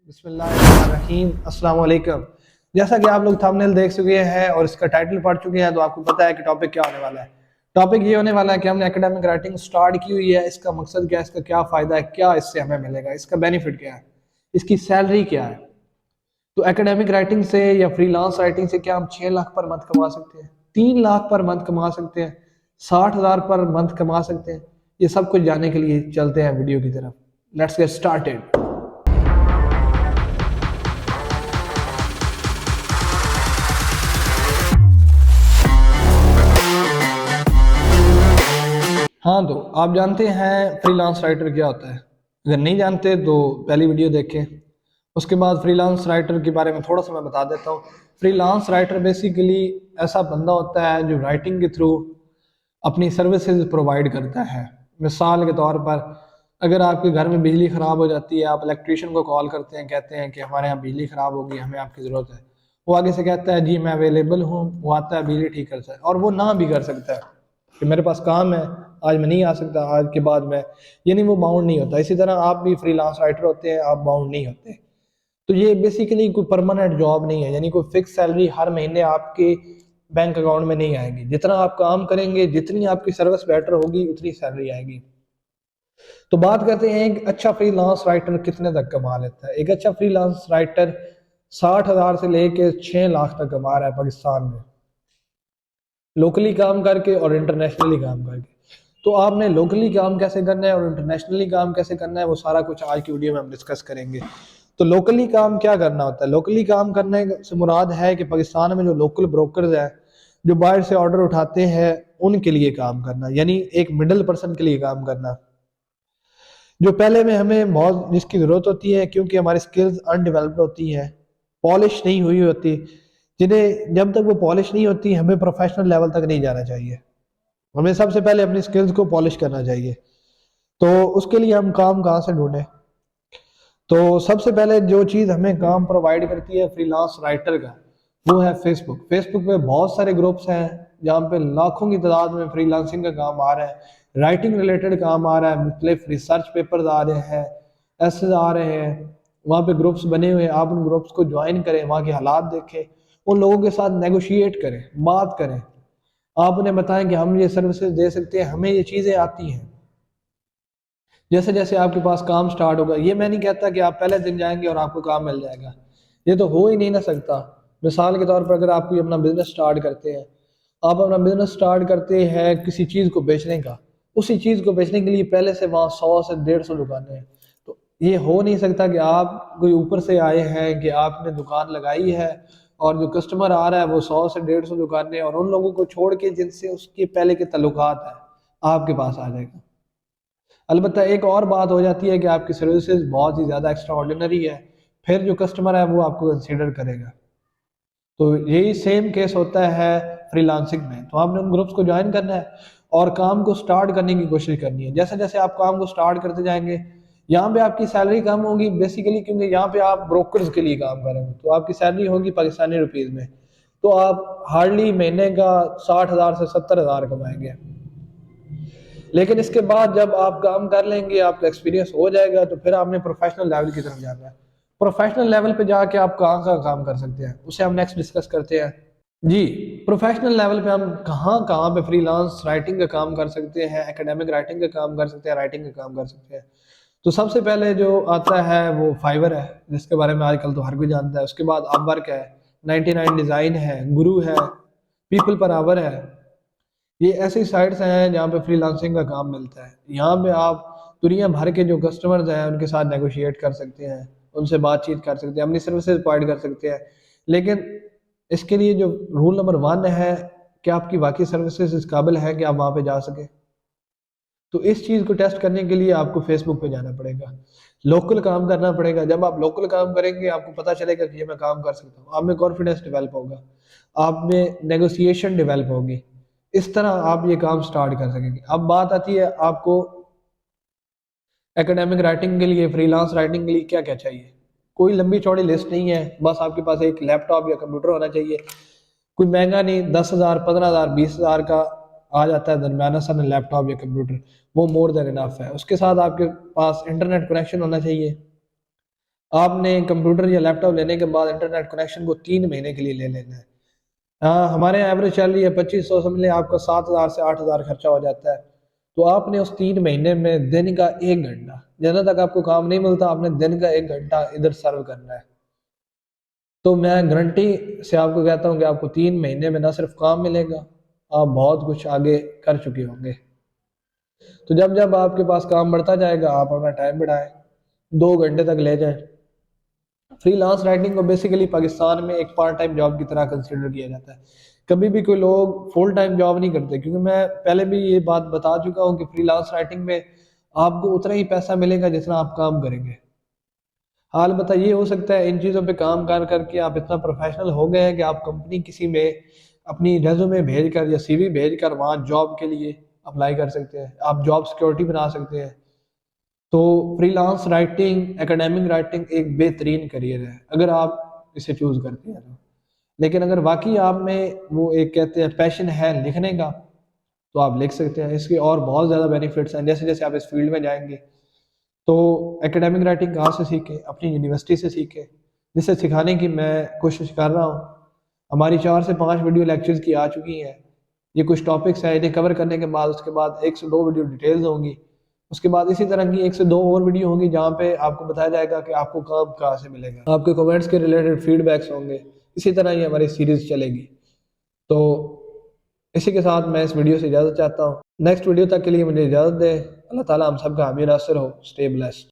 बिस्मिल्लाहिर्रहमानिर्रहीम, अस्सलाम वालेकुम। जैसा कि आप लोग थंबनेल देख चुके हैं और इसका टाइटल पढ़ चुके हैं, तो आपको पता है कि टॉपिक क्या होने वाला है। टॉपिक ये होने वाला है कि हमने एकेडमिक राइटिंग स्टार्ट की हुई है, इसका मकसद क्या है, इसका क्या फ़ायदा है, क्या इससे हमें मिलेगा, इसका बेनिफिट क्या है, इसकी सैलरी क्या है। तो एकेडमिक राइटिंग से या फ्रीलांस राइटिंग से क्या हम 6 लाख पर मंथ कमा सकते हैं, 3 लाख पर मंथ कमा सकते हैं, 60,000 पर मंथ कमा सकते हैं। ये सब कुछ जानने के लिए चलते हैं वीडियो की तरफ। Let's get started. हाँ, तो आप जानते हैं फ्रीलांस राइटर क्या होता है। अगर नहीं जानते तो पहली वीडियो देखें। उसके बाद फ्रीलांस राइटर के बारे में थोड़ा सा मैं बता देता हूँ। फ्रीलांस राइटर बेसिकली ऐसा बंदा होता है जो राइटिंग के थ्रू अपनी सर्विसेज प्रोवाइड करता है। मिसाल के तौर पर, अगर आपके घर में बिजली ख़राब हो जाती है, आप इलेक्ट्रीशियन को कॉल करते हैं, कहते हैं कि हमारे यहाँ बिजली ख़राब होगी, हमें आपकी ज़रूरत है। वो आगे से कहता है जी मैं अवेलेबल हूँ, वो आता है, बिजली ठीक करता है। और वो ना भी कर सकता है कि मेरे पास काम है, आज मैं नहीं आ सकता, आज के बाद मैं, यानी वो बाउंड नहीं होता। इसी तरह आप भी फ्रीलांस राइटर होते हैं, आप बाउंड नहीं होते। तो ये बेसिकली कोई परमानेंट जॉब नहीं है, यानी कोई फिक्स सैलरी हर महीने आपके बैंक अकाउंट में नहीं आएगी। जितना आप काम करेंगे, जितनी आपकी सर्विस बेटर होगी, उतनी सैलरी आएगी। तो बात करते हैं एक अच्छा फ्रीलांस राइटर कितने तक कमा लेता है। एक अच्छा फ्रीलांस राइटर 60,000 से लेके 6 लाख तक कमा रहा है पाकिस्तान में, लोकली काम करके और इंटरनेशनली काम करके। तो आपने लोकली काम कैसे करना है और इंटरनेशनली काम कैसे करना है, वो सारा कुछ आज की वीडियो में हम डिस्कस करेंगे। तो लोकली काम क्या करना होता है? लोकली काम करने से मुराद है कि पाकिस्तान में जो लोकल ब्रोकर्स हैं, जो बाहर से ऑर्डर उठाते हैं, उनके लिए काम करना, यानी एक मिडल पर्सन के लिए काम करना। जो पहले में हमें बहुत जिसकी ज़रूरत होती है, क्योंकि हमारी स्किल्स अनडेवलप्ड होती हैं, पॉलिश नहीं हुई होती, जिन्हें जब तक वो पॉलिश नहीं होती, हमें प्रोफेशनल लेवल तक नहीं जाना चाहिए। हमें सबसे पहले अपनी स्किल्स को पॉलिश करना चाहिए। तो उसके लिए हम काम कहाँ से ढूंढें? तो सबसे पहले जो चीज़ हमें काम प्रोवाइड करती है फ्रीलांस राइटर का, वो है फेसबुक। फेसबुक पे बहुत सारे ग्रुप्स हैं जहाँ पे लाखों की तादाद में फ्रीलांसिंग का काम आ रहा है, राइटिंग रिलेटेड काम आ रहा है, मुख्तलिफ रिसर्च पेपर्स आ रहे हैं, ऐसे आ रहे हैं। वहाँ पे ग्रुप्स बने हुए हैं, आप उन ग्रुप्स को ज्वाइन करें, वहाँ के हालात देखें, उन लोगों के साथ नेगोशिएट करें, बात करें। आप उन्हें बताएं कि हम ये सर्विसेज दे सकते हैं, हमें ये चीज़ें आती हैं। जैसे जैसे आपके पास काम स्टार्ट होगा, ये मैं नहीं कहता कि आप पहले दिन जाएंगे और आपको काम मिल जाएगा, ये तो हो ही नहीं ना सकता। मिसाल के तौर पर, अगर आप कोई अपना बिजनेस स्टार्ट करते हैं, आप अपना बिजनेस स्टार्ट करते हैं किसी चीज़ को बेचने का, उसी चीज़ को बेचने के लिए पहले से वहाँ 100 से 150 दुकानें हैं। तो ये हो नहीं सकता कि आप कोई ऊपर से आए हैं कि आपने दुकान लगाई है और जो कस्टमर आ रहा है वो 100 से 150 दुकानें, और उन लोगों को छोड़ के जिनसे उसके पहले के ताल्लुकात है, आपके पास आ जाएगा। अलबत्ता एक और बात हो जाती है कि आपकी सर्विसेज बहुत ही ज़्यादा एक्स्ट्रा ऑर्डिनरी है, फिर जो कस्टमर है वो आपको कंसीडर करेगा। तो यही सेम केस होता है फ्रीलांसिंग में। तो आपने उन ग्रुप्स को ज्वाइन करना है और काम को स्टार्ट करने की कोशिश करनी है। जैसे जैसे आप काम को स्टार्ट करते जाएंगे, यहाँ पे आपकी सैलरी कम होगी बेसिकली, क्योंकि यहाँ पे आप ब्रोकर्स के लिए काम करेंगे, तो आपकी सैलरी होगी पाकिस्तानी रुपीज़ में। तो आप हार्डली महीने का 60,000 से 70,000 कमाएंगे। लेकिन इसके बाद जब आप काम कर लेंगे, आपका एक्सपीरियंस हो जाएगा, तो फिर आपने प्रोफेशनल लेवल की तरफ जाना है। प्रोफेशनल लेवल पे जाके आप कहाँ कहाँ काम कर सकते हैं, उसे हम नेक्स्ट डिस्कस करते हैं। जी, प्रोफेशनल लेवल पे हम कहाँ कहाँ पे फ्रीलांस राइटिंग का काम कर सकते हैं, एकेडमिक राइटिंग का काम कर सकते हैं, राइटिंग का काम कर सकते हैं। तो सबसे पहले जो आता है वो फाइवर है, जिसके बारे में आजकल तो हर कोई जानता है। उसके बाद अपवर्क है, 99 डिज़ाइन है, गुरु है, पीपल पर आवर है। ये ऐसी साइट्स हैं जहाँ पे फ्रीलांसिंग का काम मिलता है। यहाँ पे आप दुनिया भर के जो कस्टमर्स हैं उनके साथ नेगोशिएट कर सकते हैं, उनसे बातचीत कर सकते हैं, अपनी सर्विसेज प्रोवाइड कर सकते हैं। लेकिन इसके लिए जो रूल नंबर 1 है कि आपकी बाकी सर्विसेज इस काबिल है कि आप वहाँ पे जा सकें। तो इस चीज़ को टेस्ट करने के लिए आपको फेसबुक पे जाना पड़ेगा, लोकल काम करना पड़ेगा। जब आप लोकल काम करेंगे, आपको पता चलेगा कि ये मैं काम कर सकता हूँ, आप में कॉन्फिडेंस डेवलप होगा, आप में नेगोशिएशन डेवलप होगी। इस तरह आप ये काम स्टार्ट कर सकेंगे। अब बात आती है आपको एकेडमिक राइटिंग के लिए, फ्रीलांस राइटिंग के लिए क्या क्या चाहिए। कोई लंबी चौड़ी लिस्ट नहीं है, बस आपके पास एक लैपटॉप या कंप्यूटर होना चाहिए। कोई महंगा नहीं, 10,000 15,000 20,000 का आ जाता है दरमियाना सा लैपटॉप या कंप्यूटर, वो मोर देन इनफ है। उसके साथ आपके पास इंटरनेट कनेक्शन होना चाहिए। आपने कंप्यूटर या लैपटॉप लेने के बाद इंटरनेट कनेक्शन को 3 महीने के लिए ले लेना है। हाँ, हमारे यहाँ एवरेज चल रही है 2500, समझ लें आपका 7,000 से 8,000 खर्चा हो जाता है। तो आपने उस 3 महीने में दिन का 1 घंटा, जब तक आपको काम नहीं मिलता आपने दिन का 1 घंटा इधर सर्व करना है। तो मैं गारंटी से आपको कहता हूँ कि आपको 3 महीने में ना सिर्फ काम मिलेगा, आप बहुत कुछ आगे कर चुके होंगे। तो जब जब आपके पास काम बढ़ता जाएगा आप अपना टाइम बढ़ाएं, 2 घंटे तक ले जाएं। फ्रीलांस राइटिंग को बेसिकली पाकिस्तान में एक पार्ट टाइम जॉब की तरह कंसिडर किया जाता है। कभी भी कोई लोग फुल टाइम जॉब नहीं करते, क्योंकि मैं पहले भी ये बात बता चुका हूँ कि फ्रीलांस राइटिंग में आपको उतना ही पैसा मिलेगा जितना आप काम करेंगे। हाल बता ये हो सकता है इन चीज़ों पे काम कर करके आप इतना प्रोफेशनल हो गए हैं कि आप कंपनी किसी में अपनी रेज्यूमे भेज कर या सीवी भेज कर वहाँ जॉब के लिए अप्लाई कर सकते हैं, आप जॉब सिक्योरिटी बना सकते हैं। तो फ्रीलांस राइटिंग, एकेडमिक राइटिंग एक बेहतरीन करियर है अगर आप इसे चूज़ करते हैं तो। लेकिन अगर वाकई आप में वो एक कहते हैं पैशन है लिखने का, तो आप लिख सकते हैं। इसके और बहुत ज़्यादा बेनिफिट्स हैं, जैसे जैसे आप इस फील्ड में जाएंगे। तो एकेडमिक राइटिंग कहाँ से सीखें? अपनी यूनिवर्सिटी से सीखें, जिसे सिखाने की मैं कोशिश कर रहा हूँ। हमारी 4 से 5 वीडियो लेक्चर्स की आ चुकी हैं। ये कुछ टॉपिक्स हैं, इन्हें कवर करने के बाद उसके बाद 1 से 2 वीडियो डिटेल्स होंगी। उसके बाद इसी तरह की 1 से 2 और वीडियो होंगी जहाँ पे आपको बताया जाएगा कि आपको काम कहाँ से मिलेगा, आपके कमेंट्स के रिलेटेड फीडबैक्स होंगे। इसी तरह ही हमारी सीरीज चलेगी। तो इसी के साथ मैं इस वीडियो से इजाज़त चाहता हूँ। नेक्स्ट वीडियो तक के लिए मुझे इजाज़त दें। अल्लाह ताला हम सब का हामी नासिर हो। Stay blessed.